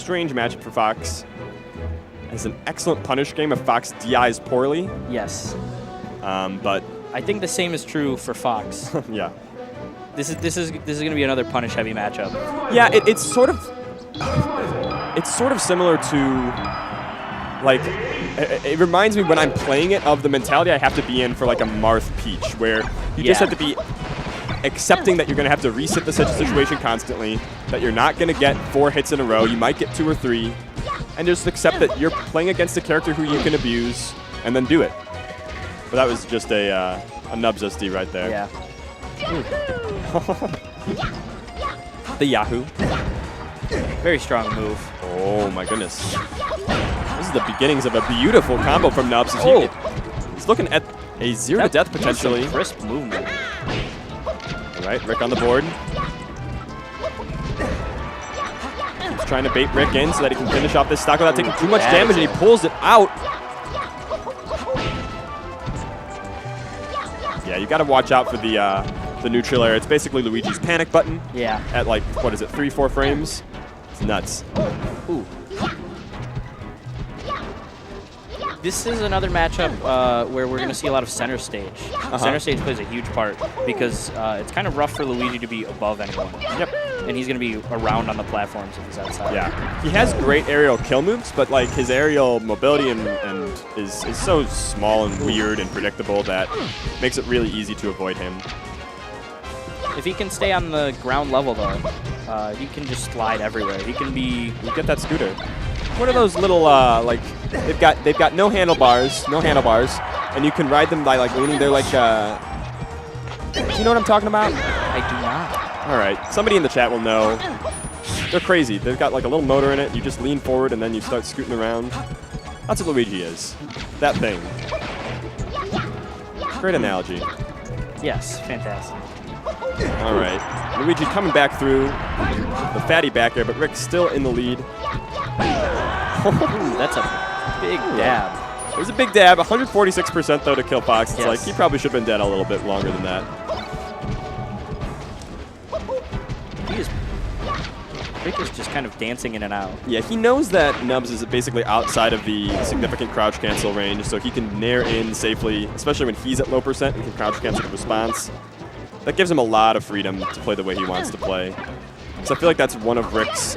strange matchup for Fox. It's an excellent punish game if Fox DIs poorly. Yes. But I think the same is true for Fox. yeah. This is going to be another punish heavy matchup. Yeah, it's sort of similar to like it reminds me when I'm playing it of the mentality I have to be in for like a Marth Peach, where you just have to be accepting that you're going to have to reset the situation constantly, that you're not going to get 4 hits in a row, you might get 2 or 3, and just accept that you're playing against a character who you can abuse, and then do it. But that was just a Knubs SD right there. Yeah. The Yahoo. Very strong move. Oh my goodness. This is the beginnings of a beautiful combo from Knubs. He's looking at a 0 to death potentially. Crisp movement. All right, RiK on the board. He's trying to bait RiK in so that he can finish off this stock without taking too much damage, and he pulls it out. Yeah, you got to watch out for the neutral air. It's basically Luigi's panic button. Yeah. At like, what is it, 3-4 frames? It's nuts. Ooh. This is another matchup where we're going to see a lot of center stage. Center stage plays a huge part because it's kind of rough for Luigi to be above anyone. Yep. And he's going to be around on the platforms if he's outside. Yeah. He has great aerial kill moves, but like his aerial mobility and is so small and weird and predictable that makes it really easy to avoid him. If he can stay on the ground level, though, he can just slide everywhere. He can be... You get that scooter. What are those little, like, they've got no handlebars, and you can ride them by, like, leaning. They're like, do you know what I'm talking about? I do not. All right. Somebody in the chat will know. They're crazy. They've got, like, a little motor in it. You just lean forward, and then you start scooting around. That's what Luigi is. That thing. Great analogy. Yes, fantastic. All right. Luigi coming back through the fatty back air, but RiK's still in the lead. Ooh, that's a big dab. It was a big dab. 146% though to kill Fox. It's yes. like he probably should have been dead a little bit longer than that. RiK is just kind of dancing in and out. Yeah, he knows that Knubs is basically outside of the significant crouch cancel range, so he can nair in safely, especially when he's at low percent and can crouch cancel the response. That gives him a lot of freedom to play the way he wants to play. So I feel like that's one of RiK's,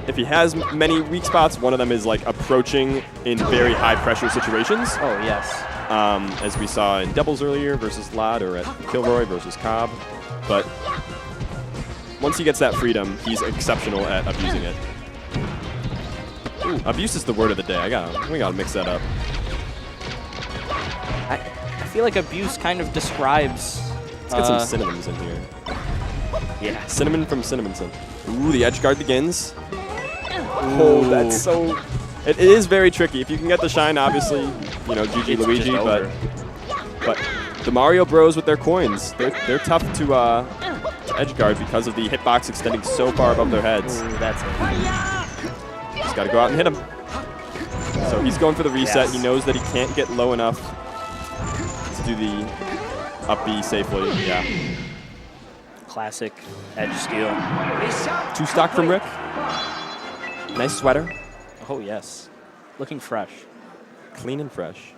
if he has many weak spots, one of them is like approaching in very high pressure situations. Oh, yes. As we saw in doubles earlier versus Lod, or at Kilroy versus Cobb. But once he gets that freedom, he's exceptional at abusing it. Ooh, abuse is the word of the day. We gotta mix that up. I feel like abuse kind of describes... Let's get some synonyms in here. Yeah. Cinnamon from Cinnamonson. Ooh, the edge guard begins. Oh, that's so... It is very tricky. If you can get the shine, obviously, you know, GG Luigi, but the Mario Bros with their coins, they're tough to edge guard because of the hitbox extending so far above their heads. Ooh, that's it. Just got to go out and hit him. So he's going for the reset. Yes. He knows that he can't get low enough to do the up B safely. Yeah. Classic edge steal. 2 stock from RiK. Nice sweater. Oh, yes. Looking fresh. Clean and fresh.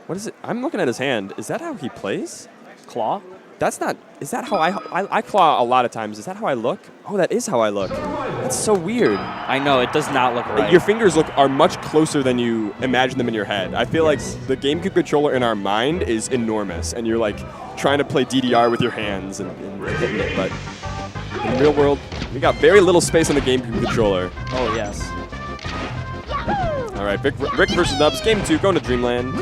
What is it? I'm looking at his hand. Is that how he plays? Claw? That's not... Is that how I claw a lot of times? Is that how I look? Oh, that is how I look. That's so weird. I know, it does not look right. Your fingers are much closer than you imagine them in your head. I feel like the GameCube controller in our mind is enormous, and you're like trying to play DDR with your hands and hitting it, but in the real world, we got very little space on the GameCube controller. Oh, yes. All right, RiK versus Knubs, game 2, going to Dreamland.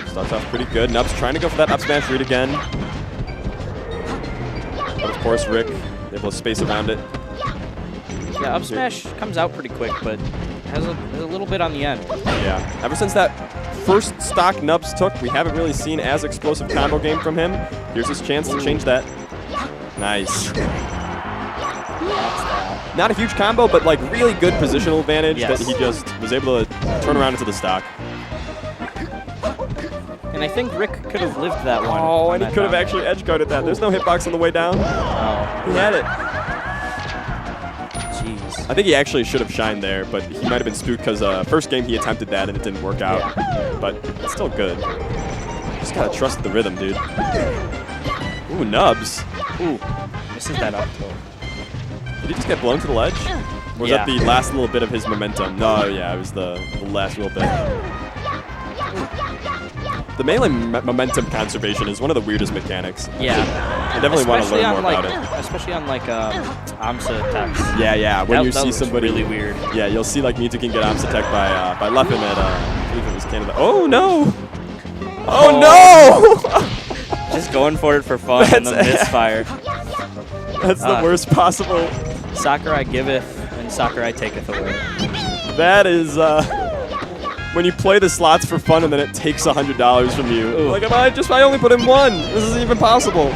Starts off pretty good. Knubs trying to go for that up smash read again. But of course, RiK able to space around it. Yeah, up smash comes out pretty quick, but has a little bit on the end. Yeah. Ever since that first stock Knubs took, we haven't really seen as explosive combo game from him. Here's his chance to change that. Nice. Not a huge combo, but like really good positional advantage that he just was able to turn around into the stock. And I think RiK could have lived that one. Oh, and he could have actually edge guarded that. There's no hitbox on the way down. Oh. He had it. Jeez. I think he actually should have shined there, but he might have been spooked because first game he attempted that and it didn't work out. Yeah. But it's still good. Just gotta trust the rhythm, dude. Ooh, Knubs. Ooh, misses that up tilt. Did he just get blown to the ledge? Or was that the last little bit of his momentum? No, yeah, it was the last little bit. The melee momentum conservation is one of the weirdest mechanics. Yeah. I definitely want to learn more about it. Especially on like AMSA attacks. Yeah. When you see somebody really weird. Yeah, you'll see like Mewtwo can get AMSA tech by Leffen at I believe it was Canada. Oh no! Oh no! Just going for it for fun and then misfire. That's the worst possible. Sakurai giveth and Sakurai taketh away. That is when you play the slots for fun and then it takes $100 from you. Ooh. Like, if I only put in one, this isn't even possible.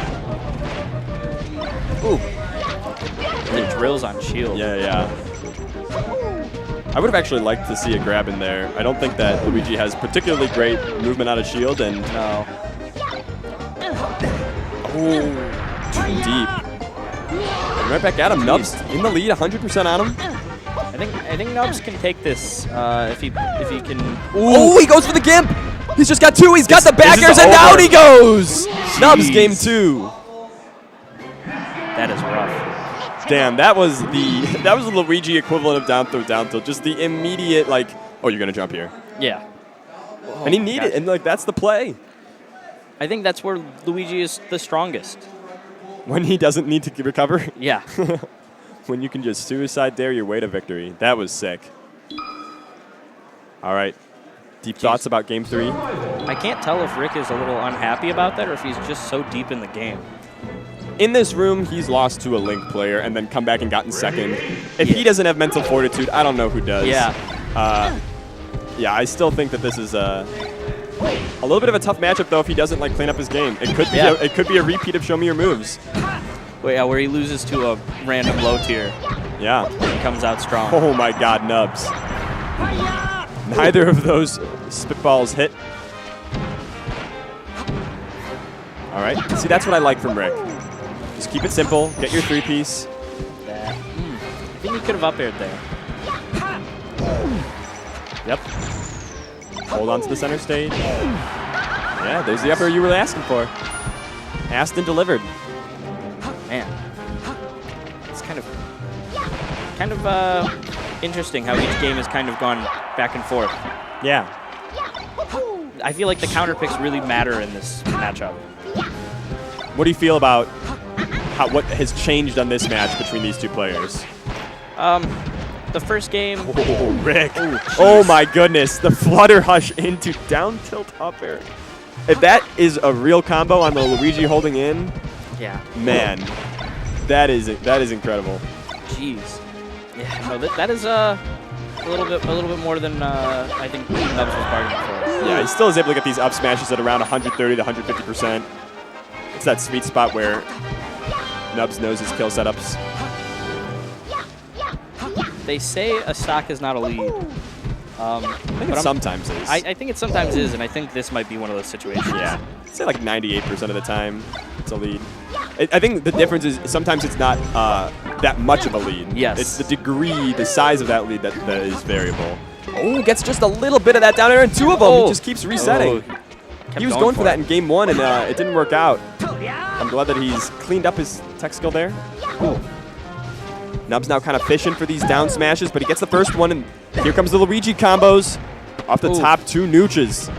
Ooh. And it drills on shield. Yeah. I would have actually liked to see a grab in there. I don't think that Luigi has particularly great movement out of shield, and no. Oh, too deep. And right back at him. Knubs in the lead, 100% on him. I think Knubs can take this if he can. Ooh. Oh, he goes for the gimp. He's just got two. He's got the back airs, and down he goes. Knubs game 2. That is rough. Damn, that was the Luigi equivalent of down throw, down tilt. Just the immediate like, oh, you're gonna jump here. Yeah. And he needed it, and like that's the play. I think that's where Luigi is the strongest. When he doesn't need to recover. Yeah. When you can just suicide dare your way to victory. That was sick. All right. Deep thoughts about game 3? I can't tell if RiK is a little unhappy about that or if he's just so deep in the game. In this room, he's lost to a Link player and then come back and gotten second. If he doesn't have mental fortitude, I don't know who does. Yeah. Yeah, I still think that this is a little bit of a tough matchup, though, if he doesn't like clean up his game. It could be a repeat of Show Me Your Moves. Well, yeah, where he loses to a random low tier. Yeah. And comes out strong. Oh my God, Knubs. Neither of those spitballs hit. All right. See, that's what I like from RiK. Just keep it simple. Get your 3-piece. I think he could have up aired there. Yep. Hold on to the center stage. Yeah, there's the up air you were asking for. Asked and delivered. Man, it's kind of interesting how each game has kind of gone back and forth. Yeah. I feel like the counter picks really matter in this matchup. What do you feel about what has changed on this match between these two players? The first game. Oh, RiK. Oh my goodness, the flutter hush into down tilt up air. If that is a real combo on the Luigi holding in. Yeah. Man, that is incredible. Jeez. Yeah. No, that is a little bit more than I think Knubs was bargaining for. Yeah, he still is able to get these up smashes at around 130 to 150%. It's that sweet spot where Knubs knows his kill setups. They say a stock is not a lead. I think it sometimes is. I think it sometimes is, and I think this might be one of those situations. Yeah. I'd say like 98% of the time it's a lead. I think the difference is sometimes it's not that much of a lead. Yes. It's the degree, the size of that lead that is variable. Oh, gets just a little bit of that down air, and two of them. He just keeps resetting. He was going for that in game 1, and it didn't work out. I'm glad that he's cleaned up his tech skill there. Ooh. Knubs now kind of fishing for these down smashes, but he gets the first one, and here comes the Luigi combos. Off the top, 2 nooches.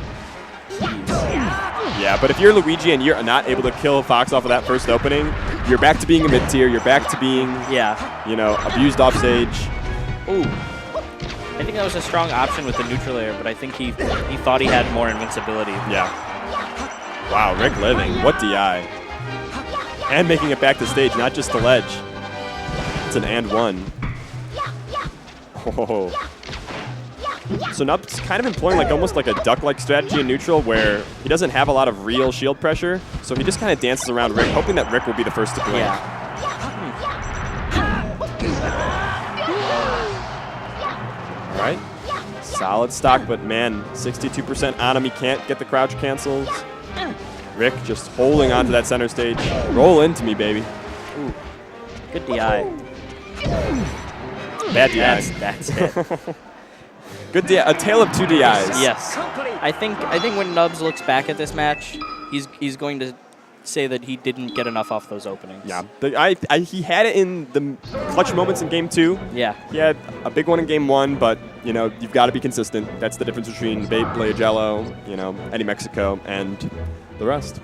Yeah, but if you're Luigi and you're not able to kill Fox off of that first opening, you're back to being a mid-tier. You're back to being, abused off stage. Ooh. I think that was a strong option with the neutral air, but I think he thought he had more invincibility. Yeah. Wow, RiK living. What DI. And making it back to stage, not just the ledge. It's an and one. Oh. So Knubs kind of employing almost like a duck-like strategy in neutral where he doesn't have a lot of real shield pressure, so he just kind of dances around RiK, hoping that RiK will be the first to blink. Yeah. All right. Solid stock, but man, 62% on him. He can't get the crouch cancels. RiK just holding onto that center stage. Roll into me, baby. Ooh. Good DI. Bad DI. That's it. Good DI. A tale of 2 DIs. Yes. I think when Knubs looks back at this match, he's going to say that he didn't get enough off those openings. Yeah. He had it in the clutch moments in game 2. Yeah. He had a big one in game 1, but you know, you've got to be consistent. That's the difference between Beyblade Jello, you know, Eddie Mexico, and the rest.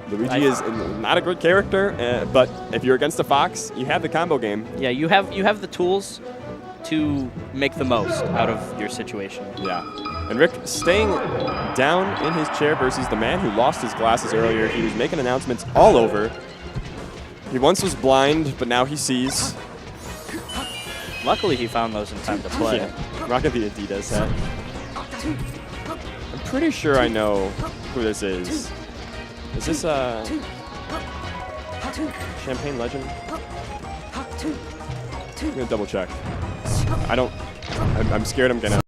Luigi is not a good character, but if you're against a Fox, you have the combo game. Yeah, you have the tools to make the most out of your situation. Yeah. And RiK staying down in his chair versus the man who lost his glasses earlier. He was making announcements all over. He once was blind, but now he sees. Luckily, he found those in time to play. Yeah. Rocking the Adidas hat. I'm pretty sure I know who this is. Is this Champagne Legend? I'm gonna double check. I'm scared I'm gonna